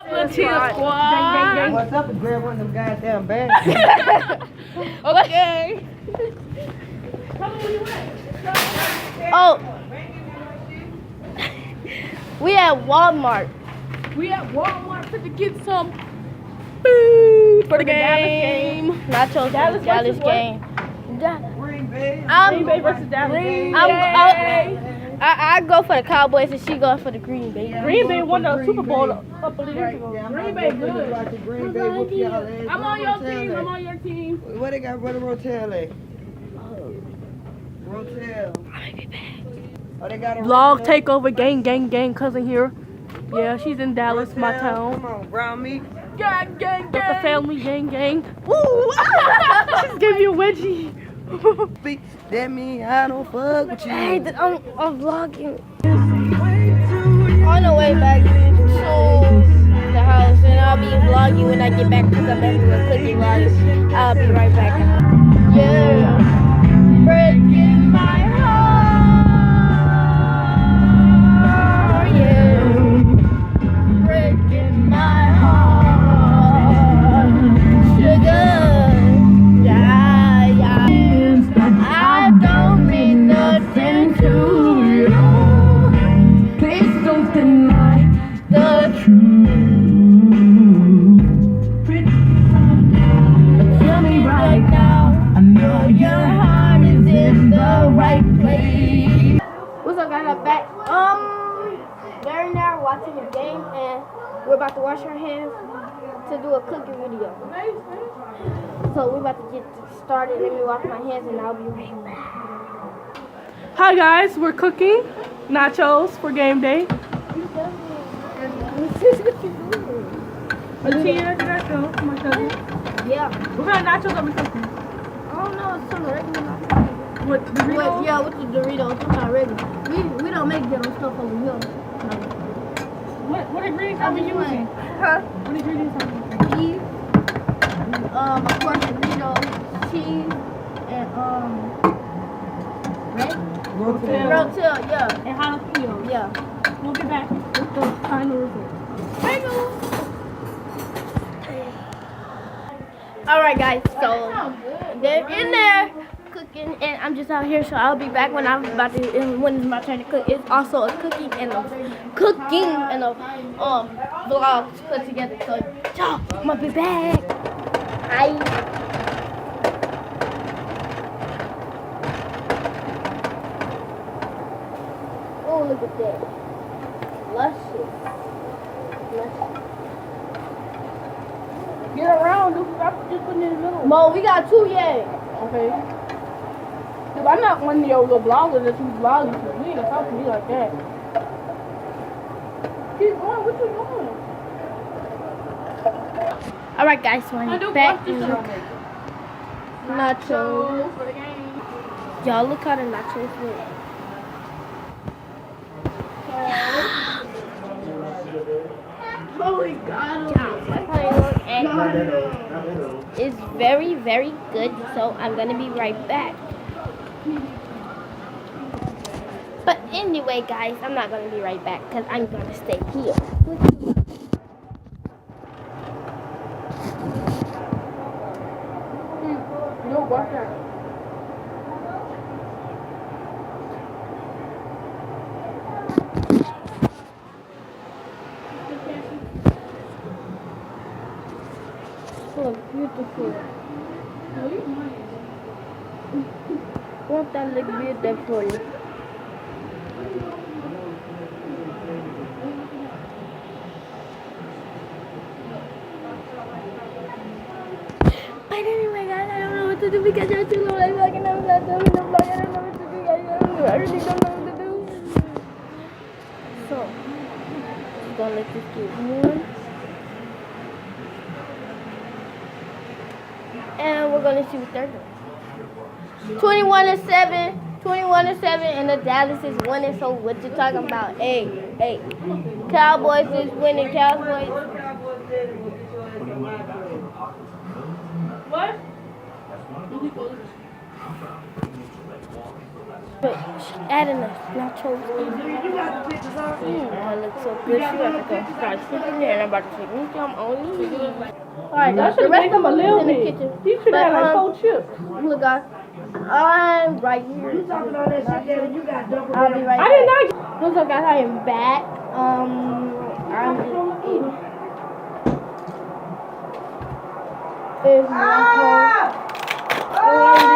Squad. What's up? Grab one of them goddamn bags. Okay. Oh. We at Walmart. We at Walmart to get some Food for the Dallas game. Nachos for the Dallas game. Green Bay. Green Bay versus Dallas. I go for the Cowboys and she goes for the Green Bay. Green Bay won the Super Bowl a couple of years ago. Green Bay good. Green Bay whoop y'all ass. I'm on your team. I'm on your team. What they got? Where the Rotel at? Rotel. I might be back. Oh, they got a Vlog Rotel? takeover, gang, cousin here. Yeah, she's in Dallas, my Rotel, town. Come on, brown meat. Gang. Got the family, gang. Woo! Just gave you a wedgie. That mean I don't fuck with you. Hey, I'm vlogging. On the way back to the house, and I'll be vlogging when I get back because I'm doing cooking vlogs. I'll be right back. Yeah. Breaking my heart. Yeah. Breaking my heart. Sugar. I don't mean nothing to you. Please don't deny the truth. Tell me right now. I know your heart is in the right place. What's up, guys? I'm back. They're in there watching the game, and we're about to wash our hands to do a cooking video. So we're about to get started. Let me wash my hands and I'll be right back. Hi guys, we're cooking nachos for game day. Tia, did I go? My cousin. Yeah. What kind of nachos are we cooking? I don't know, it's some regular nachos. What, Doritos? Yeah, with the Doritos, some not regular. We don't make ghetto stuff over here. What ingredients are we using? Huh? What ingredients are we using? Beef, of course Doritos, cheese, and Rotel, yeah. And jalapeno. Yeah. We'll get back with the final result. Alright guys, so they're in there cooking and I'm just out here, so I'll be back when I'm about to when it's my turn to cook. It's also a cooking and a vlog put together. So y'all, I'm gonna be back. Hi. Oh, look at that. Luscious. Get around, dude. I'm just putting it in the middle. Mo, we got two yet. Okay. Dude, I'm not one of your little bloggers that you vlogging to. You ain't gonna talk to me like that. Keep going. What you doing? Alright guys, so I'm back in the nachos. For the game. Y'all look how the nachos look. Holy God. That's how they look. And it's very, very good. So I'm gonna be right back. But anyway, guys, I'm not gonna be right back because I'm gonna stay here. No, watch that. So beautiful. Won't that look beautiful? But anyway, guys, I don't know what to do because you're too low. I'm not doing the vlog. I don't know what to do, guys. I really don't know what to do. So, I'm gonna let this get warm. And we're gonna see what they're doing. 21-7, and the Dallas is winning. So what you talking about? Hey, Cowboys is winning. Cowboys. What? But adding the nachos. That looks so good. She about to go start sitting there, and I'm about to take me some on me. Alright, I guys, the should rest make of him a them little in the bit. kitchen. He should have like 4 chips. Look, guys, I'm right here. You talking all that shit there, you got double I'll be right I back. did not. What's up, guys? I am back. I'm just eating. There's my phone.